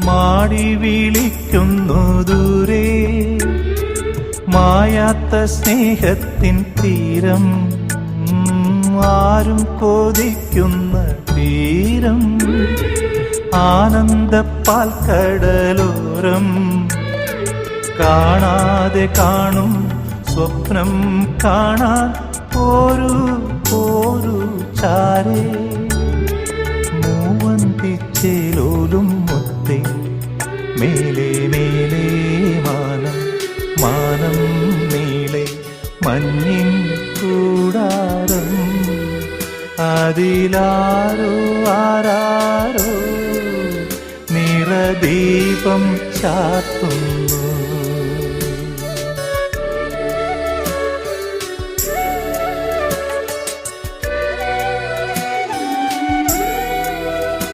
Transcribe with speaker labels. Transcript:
Speaker 1: മാടി വിളിക്കുന്നു ദൂരെ മായാത്ത സ്നേഹത്തിൻ തീരം, ആരും കൊതിക്കുന്ന തീരം, ആനന്ദപ്പാൽ കടലോരം. കാണാതെ കാണും സ്വപ്നം കാണാൻ പോരൂ പോരൂ ചാരേ, മൂവന്തിച്ചേലോലും മുത്തേ, മേലേ മേലേ മാനം മാനം നീളെ മഞ്ഞിൻ കൂടാരം, അതിലാരോ ആരാരോ നിറദീപം ചാർത്തുന്നു.